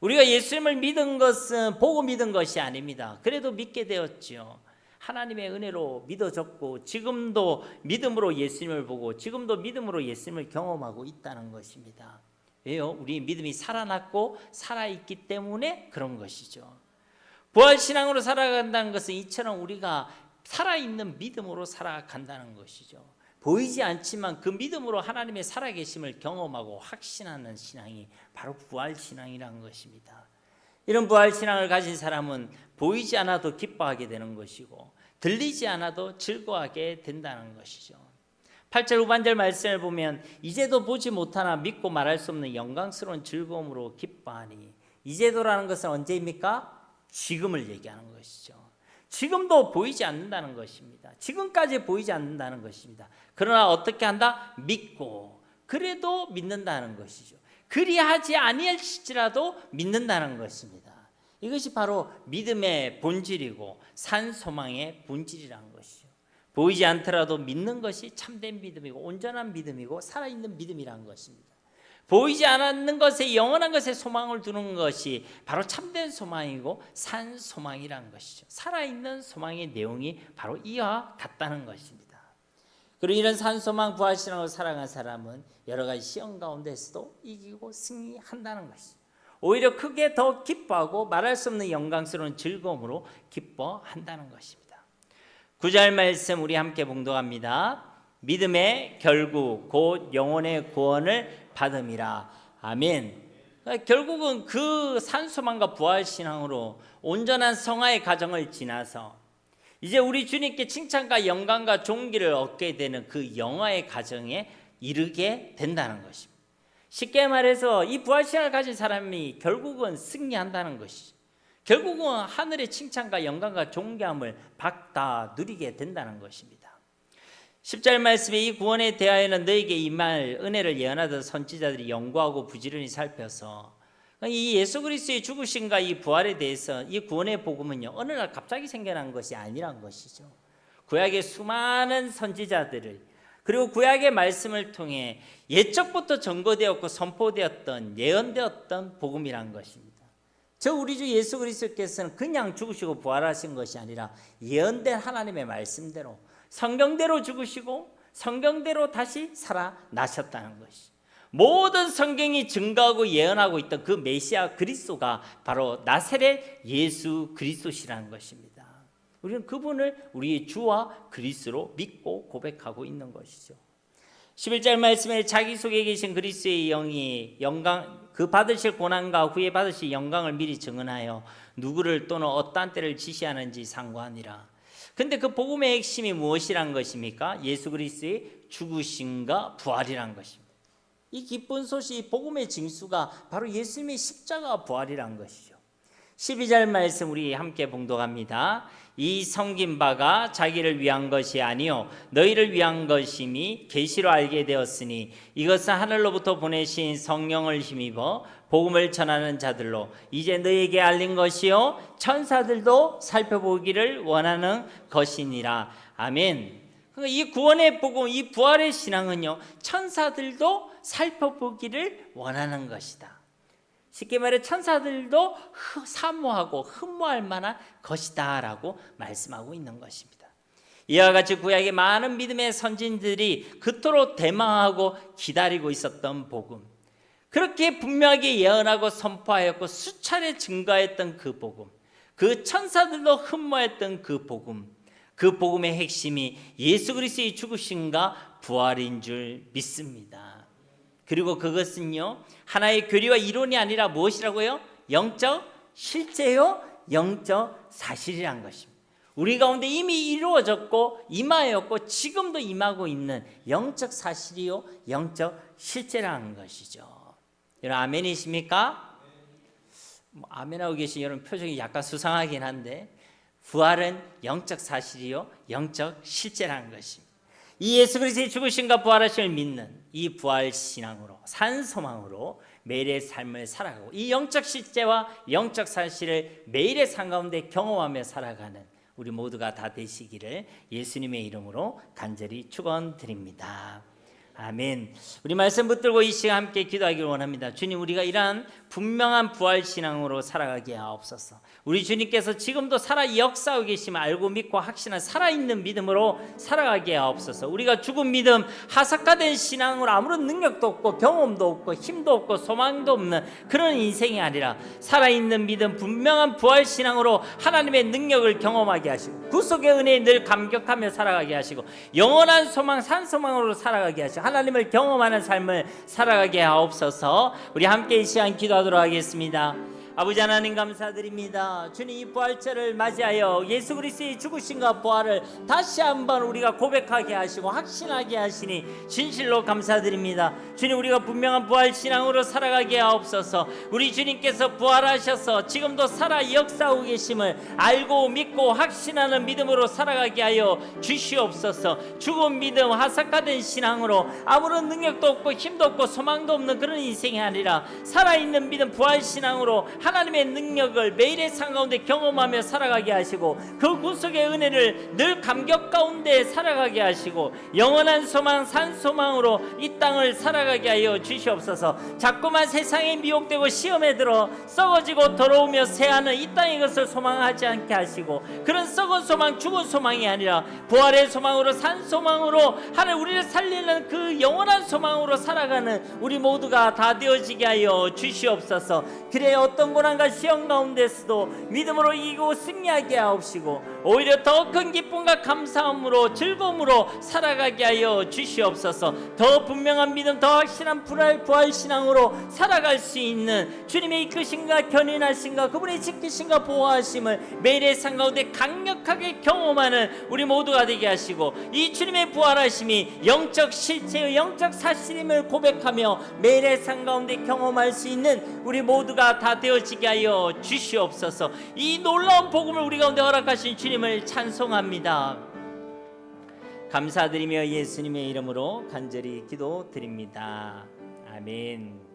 우리가 예수님을 믿은 것은 보고 믿은 것이 아닙니다. 그래도 믿게 되었죠. 하나님의 은혜로 믿어졌고 지금도 믿음으로 예수님을 보고 지금도 믿음으로 예수님을 경험하고 있다는 것입니다. 왜요? 우리 믿음이 살아났고 살아있기 때문에 그런 것이죠. 부활신앙으로 살아간다는 것은 이처럼 우리가 살아있는 믿음으로 살아간다는 것이죠. 보이지 않지만 그 믿음으로 하나님의 살아계심을 경험하고 확신하는 신앙이 바로 부활신앙이라는 것입니다. 이런 부활신앙을 가진 사람은 보이지 않아도 기뻐하게 되는 것이고 들리지 않아도 즐거워하게 된다는 것이죠. 8절 후반절 말씀을 보면 이제도 보지 못하나 믿고 말할 수 없는 영광스러운 즐거움으로 기뻐하니. 이제도라는 것은 언제입니까? 지금을 얘기하는 것이죠. 지금도 보이지 않는다는 것입니다. 지금까지 보이지 않는다는 것입니다. 그러나 어떻게 한다? 믿고 그래도 믿는다는 것이죠. 그리하지 아니할지라도 믿는다는 것입니다. 이것이 바로 믿음의 본질이고 산소망의 본질이라는 것이죠. 보이지 않더라도 믿는 것이 참된 믿음이고 온전한 믿음이고 살아있는 믿음이라는 것입니다. 보이지 않는 것에 영원한 것에 소망을 두는 것이 바로 참된 소망이고 산 소망이라는 것이죠. 살아있는 소망의 내용이 바로 이와 같다는 것입니다. 그리고 이런 산소망 부활신앙으로 살아간 사람은 여러 가지 시험 가운데서도 이기고 승리한다는 것이죠. 오히려 크게 더 기뻐하고 말할 수 없는 영광스러운 즐거움으로 기뻐한다는 것입니다. 9절 말씀 우리 함께 봉독합니다. 믿음의 결국 곧 영혼의 구원을 받음이라. 아멘. 결국은 그 산소망과 부활신앙으로 온전한 성화의 과정을 지나서 이제 우리 주님께 칭찬과 영광과 존귀를 얻게 되는 그 영화의 과정에 이르게 된다는 것입니다. 쉽게 말해서 이 부활신앙을 가진 사람이 결국은 승리한다는 것이죠. 결국은 하늘의 칭찬과 영광과 존귀함을 받다 누리게 된다는 것입니다. 10절 말씀에 이 구원에 대하여는 너에게 임할 은혜를 예언하던 선지자들이 연구하고 부지런히 살펴서 이 예수 그리스도의 죽으심과 이 부활에 대해서 이 구원의 복음은요 어느 날 갑자기 생겨난 것이 아니란 것이죠. 구약의 수많은 선지자들을 그리고 구약의 말씀을 통해 옛적부터 전거되었고 선포되었던 예언되었던 복음이란 것입니다. 저 우리 주 예수 그리스도께서는 그냥 죽으시고 부활하신 것이 아니라 예언된 하나님의 말씀대로 성경대로 죽으시고 성경대로 다시 살아나셨다는 것이죠. 모든 성경이 증거하고 예언하고 있던 그 메시아 그리스도가 바로 나사렛 예수 그리스도시라는 것입니다. 우리는 그분을 우리의 주와 그리스도로 믿고 고백하고 있는 것이죠. 11절 말씀에 자기 속에 계신 그리스도의 영이 영광 그 받으실 고난과 후에 받으실 영광을 미리 증언하여 누구를 또는 어떠한 때를 지시하는지 상고하니라. 근데 그 복음의 핵심이 무엇이란 것입니까? 예수 그리스도의 죽으심과 부활이란 것입니다. 이 기쁜 소식 복음의 징수가 바로 예수님의 십자가 부활이란 것이죠. 12절 말씀 우리 함께 봉독합니다. 이 섬긴 바가 자기를 위한 것이 아니요 너희를 위한 것임이 계시로 알게 되었으니 이것은 하늘로부터 보내신 성령을 힘입어 복음을 전하는 자들로 이제 너희에게 알린 것이요 천사들도 살펴보기를 원하는 것이니라. 아멘. 그러니까 이 구원의 복음, 이 부활의 신앙은요 천사들도 살펴보기를 원하는 것이다. 쉽게 말해 천사들도 사모하고 흠모할 만한 것이다 라고 말씀하고 있는 것입니다. 이와 같이 구약의 많은 믿음의 선진들이 그토록 대망하고 기다리고 있었던 복음, 그렇게 분명하게 예언하고 선포하였고 수차례 증거했던 그 복음, 그 천사들도 흠모했던 그 복음, 그 복음의 핵심이 예수 그리스도의 죽으심과 부활인 줄 믿습니다. 그리고 그것은요 하나의 교리와 이론이 아니라 무엇이라고요? 영적 실제요 영적 사실이란 것입니다. 우리 가운데 이미 이루어졌고 임하였고 지금도 임하고 있는 영적 사실이요 영적 실제라는 것이죠. 여러분 아멘이십니까? 아멘하고 계신 여러분 표정이 약간 수상하긴 한데 부활은 영적 사실이요 영적 실제라는 것입니다. 이 예수 그리스도의 죽으심과 부활하심을 믿는 이 부활 신앙으로 산소망으로 매일의 삶을 살아가고 이 영적 실제와 영적 사실을 매일의 삶 가운데 경험하며 살아가는 우리 모두가 다 되시기를 예수님의 이름으로 간절히 축원드립니다. 아멘. 우리 말씀 붙들고 이 시간 함께 기도하기를 원합니다. 주님, 우리가 이러한 분명한 부활 신앙으로 살아가게 하옵소서. 우리 주님께서 지금도 살아 역사하고 계심을 알고 믿고 확신한 살아있는 믿음으로 살아가게 하옵소서. 우리가 죽은 믿음, 하삭화된 신앙으로 아무런 능력도 없고 경험도 없고 힘도 없고 소망도 없는 그런 인생이 아니라 살아있는 믿음, 분명한 부활 신앙으로 하나님의 능력을 경험하게 하시고 구속의 은혜에 늘 감격하며 살아가게 하시고 영원한 소망, 산소망으로 살아가게 하시고 하나님을 경험하는 삶을 살아가게 하옵소서. 우리 함께 이 시간 기도하도록 하겠습니다. 아버지 하나님 감사드립니다. 주님 이 부활절을 맞이하여 예수 그리스도의 죽으심과 부활을 다시 한번 우리가 고백하게 하시고 확신하게 하시니 진실로 감사드립니다. 주님 우리가 분명한 부활 신앙으로 살아가게 하옵소서. 우리 주님께서 부활하셔서 지금도 살아 역사하고 계심을 알고 믿고 확신하는 믿음으로 살아가게 하여 주시옵소서. 죽은 믿음, 하삭화된 신앙으로 아무런 능력도 없고 힘도 없고 소망도 없는 그런 인생이 아니라 살아있는 믿음, 부활 신앙으로 하나님의 능력을 매일의 삶 가운데 경험하며 살아가게 하시고 그 구속의 은혜를 늘 감격 가운데 살아가게 하시고 영원한 소망 산 소망으로 이 땅을 살아가게 하여 주시옵소서. 자꾸만 세상에 미혹되고 시험에 들어 썩어지고 더러우며 새하는 이 땅의 것을 소망하지 않게 하시고 그런 썩은 소망 죽은 소망이 아니라 부활의 소망으로 산 소망으로 하나님 우리를 살리는 그 영원한 소망으로 살아가는 우리 모두가 다 되어지게 하여 주시옵소서. 그래 어떤 고난과 시험 가운데서도 믿음으로 이기고 승리하게 하옵시고 오히려 더 큰 기쁨과 감사함으로 즐거움으로 살아가게 하여 주시옵소서. 더 분명한 믿음, 더 확실한 부활 신앙으로 살아갈 수 있는 주님의 이끄심과 견인하심과 그분의 지키심과 보호하심을 매일의 삶 가운데 강력하게 경험하는 우리 모두가 되게 하시고 이 주님의 부활하심이 영적 실체의 영적 사실임을 고백하며 매일의 삶 가운데 경험할 수 있는 우리 모두가 다 되어지게 하여 주시옵소서. 이 놀라운 복음을 우리 가운데 허락하신 주님을 찬송합니다. 감사드리며 예수님의 이름으로 간절히 기도드립니다. 아멘.